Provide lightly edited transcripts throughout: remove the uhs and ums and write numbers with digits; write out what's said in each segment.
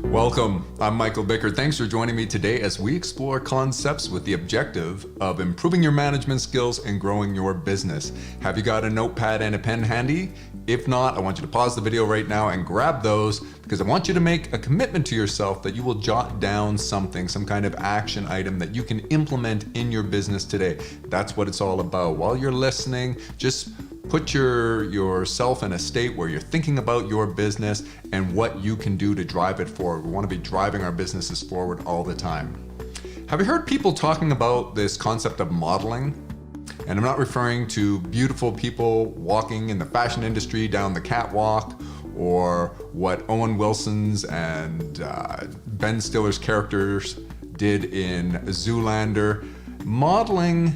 Welcome, I'm Michael Bickert. Thanks for joining me today as we explore concepts with the objective of improving your management skills and growing your business. Have you got a notepad and a pen handy? If not, I want you to pause the video right now and grab those, because I want you to make a commitment to yourself that you will jot down something, some kind of action item that you can implement in your business today. That's what it's all about. While you're listening, just put yourself in a state where you're thinking about your business and what you can do to drive it forward. We want to be driving our businesses forward all the time. Have you heard people talking about this concept of modeling? And I'm not referring to beautiful people walking in the fashion industry down the catwalk, or what Owen Wilson's and Ben Stiller's characters did in Zoolander. Modeling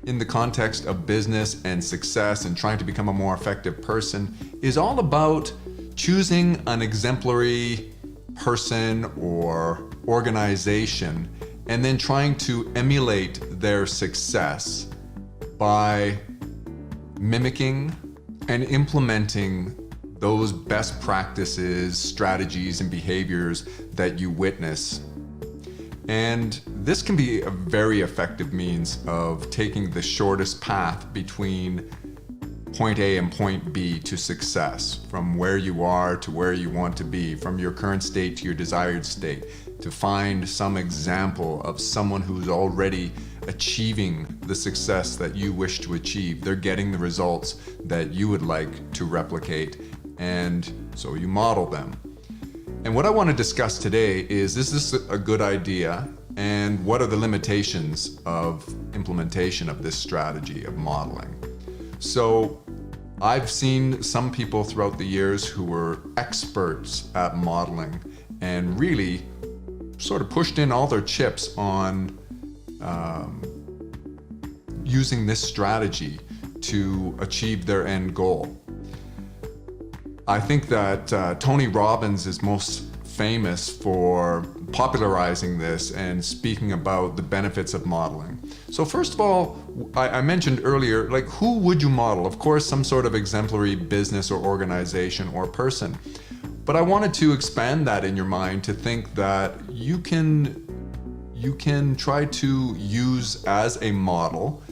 in the context of business and success and trying to become a more effective person is all about choosing an exemplary person or organization and then trying to emulate their success by mimicking and implementing those best practices, strategies, and behaviors that you witness. And this can be a very effective means of taking the shortest path between point A and point B to success, from where you are to where you want to be, from your current state to your desired state, to find some example of someone who's already achieving the success that you wish to achieve. They're getting the results that you would like to replicate, and so you model them. And what I want to discuss today is this a good idea, and what are the limitations of implementation of this strategy of modeling? So I've seen some people throughout the years who were experts at modeling and really sort of pushed in all their chips on using this strategy to achieve their end goal. I think that Tony Robbins is most famous for popularizing this and speaking about the benefits of modeling. So first of all, I mentioned earlier, like, who would you model? Of course, some sort of exemplary business or organization or person. But I wanted to expand that in your mind to think that you can try to use as a model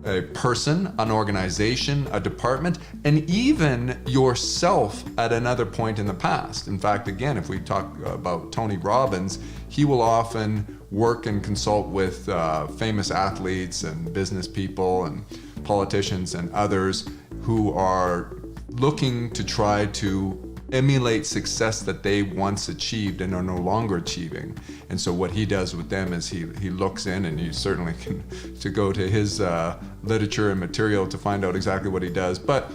a person, an organization, a department, and even yourself at another point in the past. In fact, again, if we talk about Tony Robbins, he will often work and consult with famous athletes and business people and politicians and others who are looking to try to emulate success that they once achieved and are no longer achieving. And so what he does with them is he looks in, and you certainly can to go to his literature and material to find out exactly what he does. But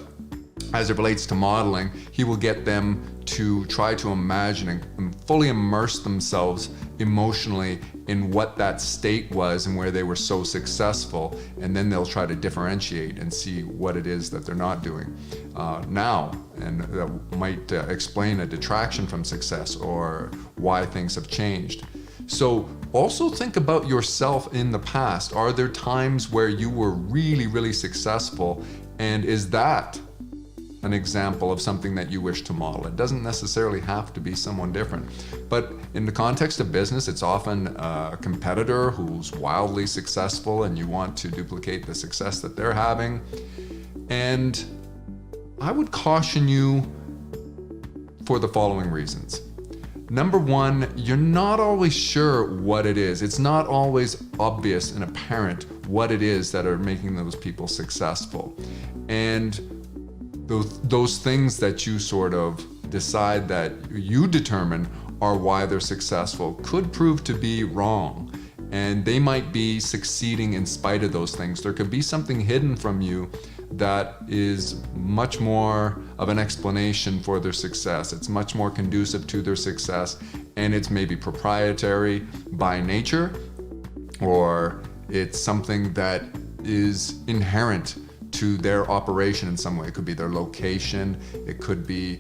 as it relates to modeling, he will get them to try to imagine and fully immerse themselves emotionally in what that state was and where they were so successful, and then they'll try to differentiate and see what it is that they're not doing now, and that might explain a detraction from success or why things have changed. So also think about yourself in the past. Are there times where you were really, really successful, and is that an example of something that you wish to model? It doesn't necessarily have to be someone different. But in the context of business, it's often a competitor who's wildly successful and you want to duplicate the success that they're having. And I would caution you for the following reasons. Number one, you're not always sure what it is. It's not always obvious and apparent what it is that are making those people successful. And those things that you sort of decide that you determine are why they're successful could prove to be wrong, and they might be succeeding in spite of those things. There could be something hidden from you that is much more of an explanation for their success. It's much more conducive to their success, and it's maybe proprietary by nature, or it's something that is inherent to their operation in some way. It could be their location, it could be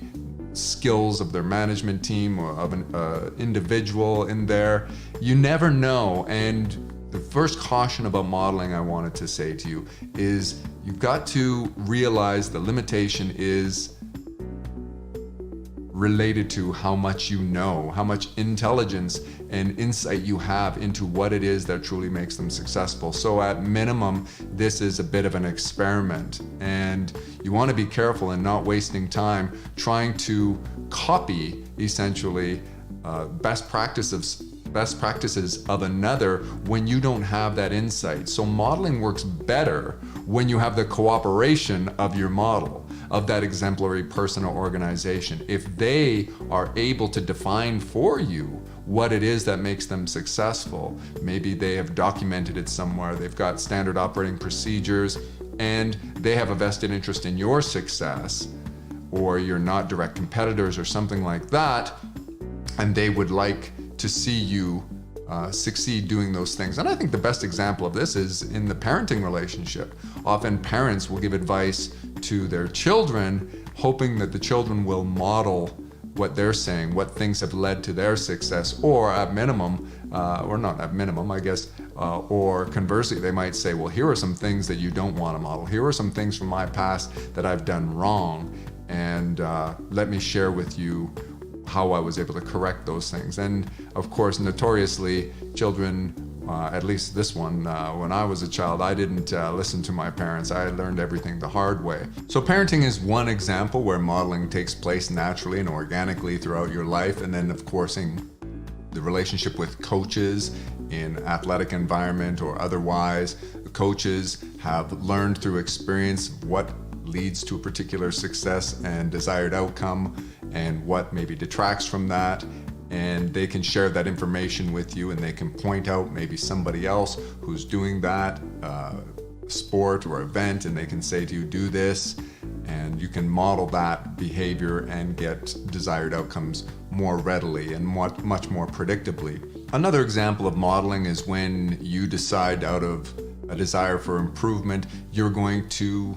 skills of their management team or of an individual in there. You never know. And the first caution about modeling I wanted to say to you is you've got to realize the limitation is related to how much you know, how much intelligence and insight you have into what it is that truly makes them successful. So at minimum, this is a bit of an experiment, and you want to be careful in not wasting time trying to copy essentially best practices of another when you don't have that insight. So modeling works better when you have the cooperation of your model, of that exemplary person or organization. If they are able to define for you what it is that makes them successful, maybe they have documented it somewhere, they've got standard operating procedures, and they have a vested interest in your success, or you're not direct competitors or something like that, and they would like to see you succeed doing those things. And I think the best example of this is in the parenting relationship. Often parents will give advice to their children, hoping that the children will model what they're saying, what things have led to their success, or at minimum, or not at minimum, I guess, or conversely, they might say, well, here are some things that you don't want to model. Here are some things from my past that I've done wrong, and let me share with you how I was able to correct those things. And of course, notoriously, children, at least this one, when I was a child, I didn't listen to my parents. I learned everything the hard way. So parenting is one example where modeling takes place naturally and organically throughout your life. And then of course, in the relationship with coaches in athletic environment or otherwise, coaches have learned through experience what leads to a particular success and desired outcome, and what maybe detracts from that, and they can share that information with you, and they can point out maybe somebody else who's doing that sport or event, and they can say to you, do this, and you can model that behavior and get desired outcomes more readily and much more predictably. Another example of modeling is when you decide, out of a desire for improvement, you're going to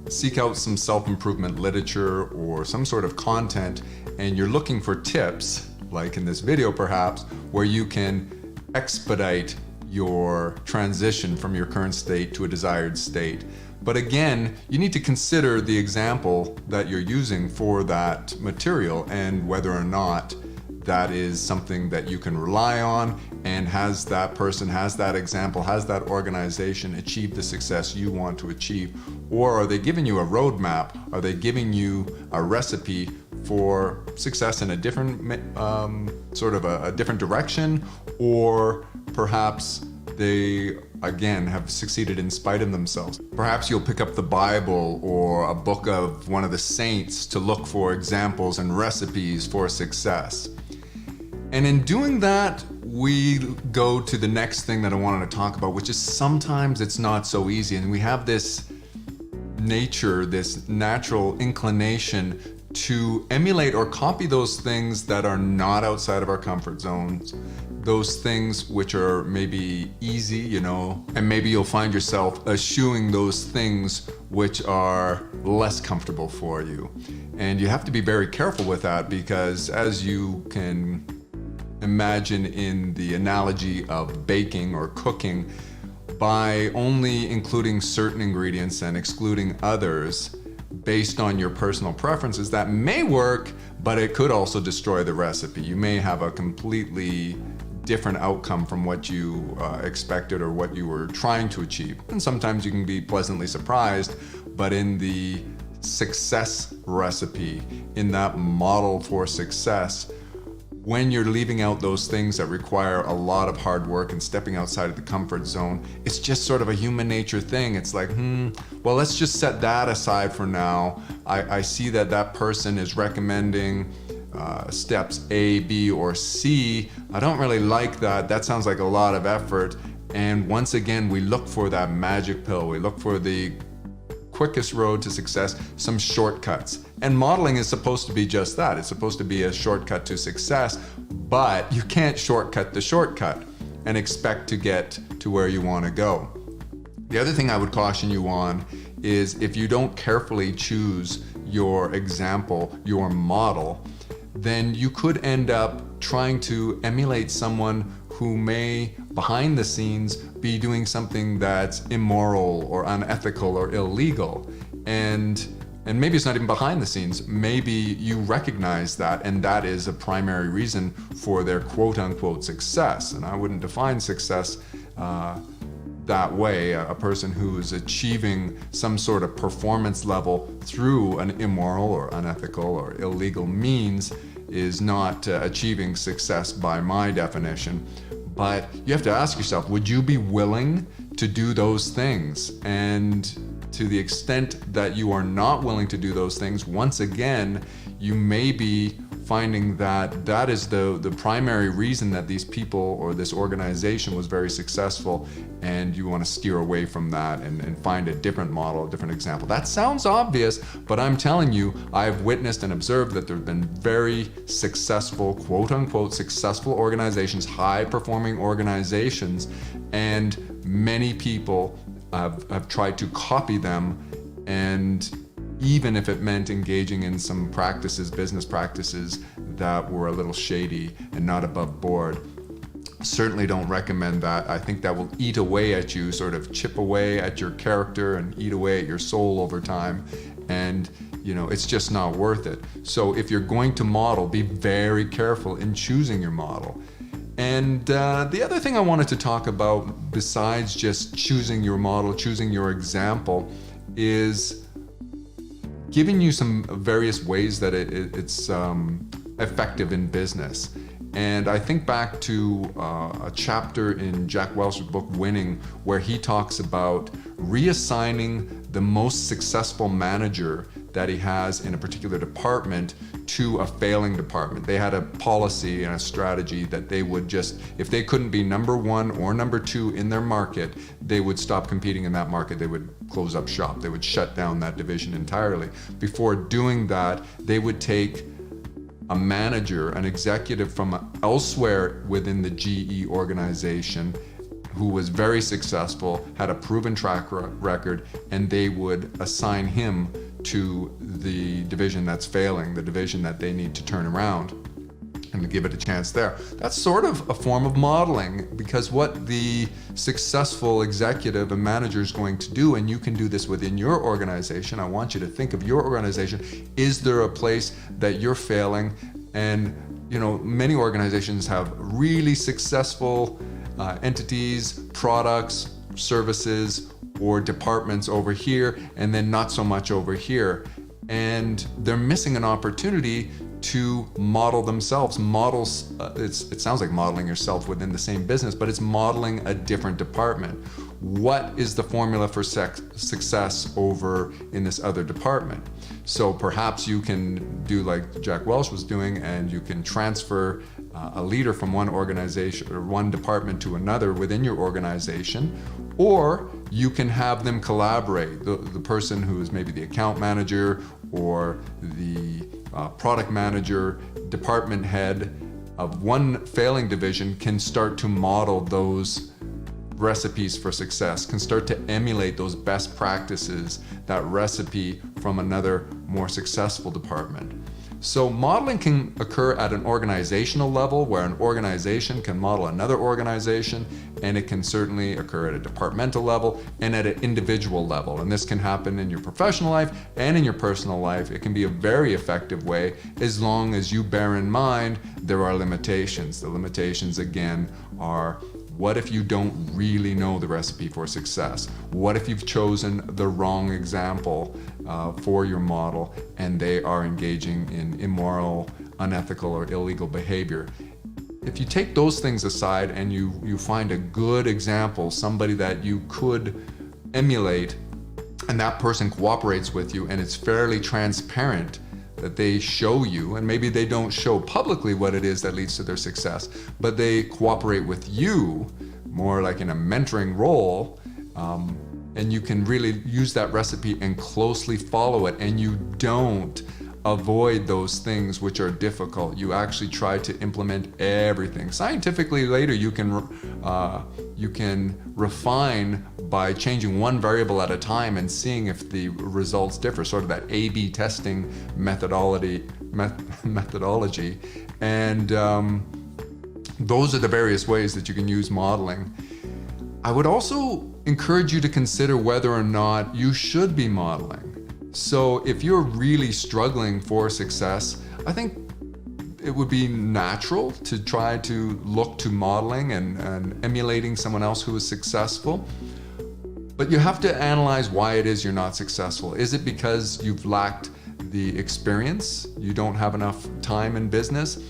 seek out some self-improvement literature or some sort of content, and you're looking for tips, like in this video perhaps, where you can expedite your transition from your current state to a desired state. But again, you need to consider the example that you're using for that material and whether or not that is something that you can rely on, and has that person, has that example, has that organization achieved the success you want to achieve? Or are they giving you a roadmap? Are they giving you a recipe for success in a different sort of a different direction? Or perhaps they again have succeeded in spite of themselves. Perhaps you'll pick up the Bible or a book of one of the saints to look for examples and recipes for success. And in doing that, we go to the next thing that I wanted to talk about, which is sometimes it's not so easy. And we have this nature, this natural inclination to emulate or copy those things that are not outside of our comfort zones, those things which are maybe easy, you know, and maybe you'll find yourself eschewing those things which are less comfortable for you. And you have to be very careful with that, because as you can imagine in the analogy of baking or cooking, by only including certain ingredients and excluding others based on your personal preferences, that may work, but it could also destroy the recipe. You may have a completely different outcome from what you expected or what you were trying to achieve. And sometimes you can be pleasantly surprised, but in the success recipe, in that model for success, when you're leaving out those things that require a lot of hard work and stepping outside of the comfort zone, it's just sort of a human nature thing. It's like, well, let's just set that aside for now. I see that that person is recommending steps A, B, or C. I don't really like that. That sounds like a lot of effort. And once again, we look for that magic pill. We look for the quickest road to success, some shortcuts. And modeling is supposed to be just that. It's supposed to be a shortcut to success, but you can't shortcut the shortcut and expect to get to where you want to go. The other thing I would caution you on is, if you don't carefully choose your example, your model, then you could end up trying to emulate someone who may, behind the scenes, be doing something that's immoral or unethical or illegal. And and maybe it's not even behind the scenes, maybe you recognize that, and that is a primary reason for their quote-unquote success. And I wouldn't define success that way. A person who is achieving some sort of performance level through an immoral or unethical or illegal means is not achieving success by my definition. But you have to ask yourself, would you be willing to do those things? And to the extent that you are not willing to do those things, once again, you may be finding that that is the primary reason that these people or this organization was very successful, and you want to steer away from that and find a different model, a different example. That sounds obvious, but I'm telling you, I've witnessed and observed that there have been very successful, quote unquote, successful organizations, high performing organizations, and many people have tried to copy them, and even if it meant engaging in some practices, business practices that were a little shady and not above board. Certainly don't recommend that. I think that will eat away at you, sort of chip away at your character and eat away at your soul over time. And it's just not worth it. So if you're going to model, be very careful in choosing your model. And the other thing I wanted to talk about, besides just choosing your model, choosing your example, is giving you some various ways that it's effective in business. And I think back to a chapter in Jack Welch's book, Winning, where he talks about reassigning the most successful manager that he has in a particular department to a failing department. They had a policy and a strategy that they would just, if they couldn't be number one or number two in their market, they would stop competing in that market. They would close up shop. They would shut down that division entirely. Before doing that, they would take a manager, an executive from elsewhere within the GE organization who was very successful, had a proven track record, and they would assign him to the division that's failing, the division that they need to turn around, and to give it a chance there. That's sort of a form of modeling, because what the successful executive and manager is going to do, and you can do this within your organization, I want you to think of your organization. Is there a place that you're failing? And many organizations have really successful entities, products, services, or departments over here, and then not so much over here. And they're missing an opportunity to model themselves. Models, it sounds like modeling yourself within the same business, but it's modeling a different department. What is the formula for success over in this other department? So perhaps you can do like Jack Welch was doing, and you can transfer a leader from one organization or one department to another within your organization, or you can have them collaborate. The person who is maybe the account manager or the product manager, department head of one failing division can start to model those recipes for success, can start to emulate those best practices, that recipe from another more successful department. So modeling can occur at an organizational level, where an organization can model another organization, and it can certainly occur at a departmental level and at an individual level. And this can happen in your professional life and in your personal life. It can be a very effective way, as long as you bear in mind there are limitations. The limitations, again, are: what if you don't really know the recipe for success? What if you've chosen the wrong example for your model, and they are engaging in immoral, unethical, or illegal behavior? If you take those things aside and you find a good example, somebody that you could emulate, and that person cooperates with you, and it's fairly transparent that they show you, and maybe they don't show publicly what it is that leads to their success, but they cooperate with you more like in a mentoring role, and you can really use that recipe and closely follow it, and you don't avoid those things which are difficult. You actually try to implement everything. Scientifically, later you can refine by changing one variable at a time and seeing if the results differ, sort of that A/B testing methodology. And those are the various ways that you can use modeling. I would also encourage you to consider whether or not you should be modeling. So if you're really struggling for success, I think it would be natural to try to look to modeling and emulating someone else who is successful. But you have to analyze why it is you're not successful. Is it because you've lacked the experience? You don't have enough time in business?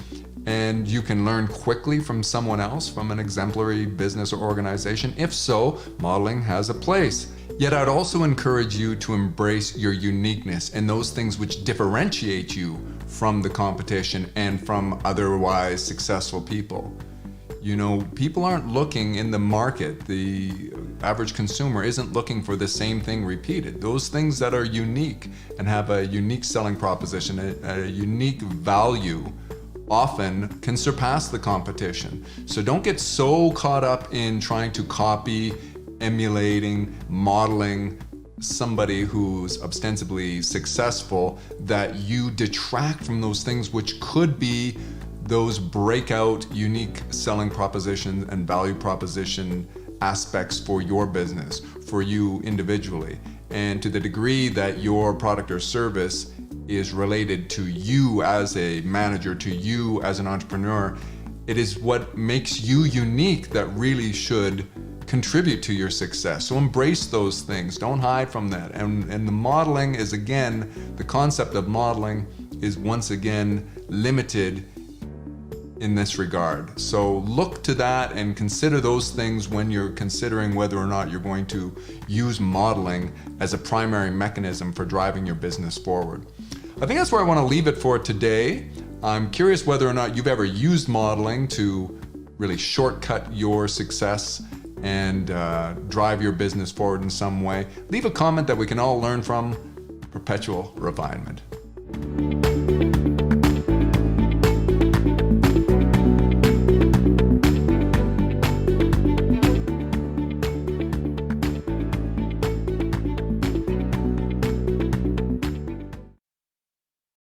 And you can learn quickly from someone else, from an exemplary business or organization? If so, modeling has a place. Yet I'd also encourage you to embrace your uniqueness and those things which differentiate you from the competition and from otherwise successful people. You know, people aren't looking in the market. The average consumer isn't looking for the same thing repeated. Those things that are unique and have a unique selling proposition, a unique value, often can surpass the competition. So don't get so caught up in trying to copy, emulating, modeling somebody who's ostensibly successful that you detract from those things which could be those breakout, unique selling propositions and value proposition aspects for your business, for you individually. And to the degree that your product or service is related to you as a manager, to you as an entrepreneur, it is what makes you unique that really should contribute to your success. So embrace those things, don't hide from that. And the modeling is, again, the concept of modeling is once again limited in this regard. So look to that and consider those things when you're considering whether or not you're going to use modeling as a primary mechanism for driving your business forward. I think that's where I want to leave it for today. I'm curious whether or not you've ever used modeling to really shortcut your success and drive your business forward in some way. Leave a comment that we can all learn from. Perpetual refinement.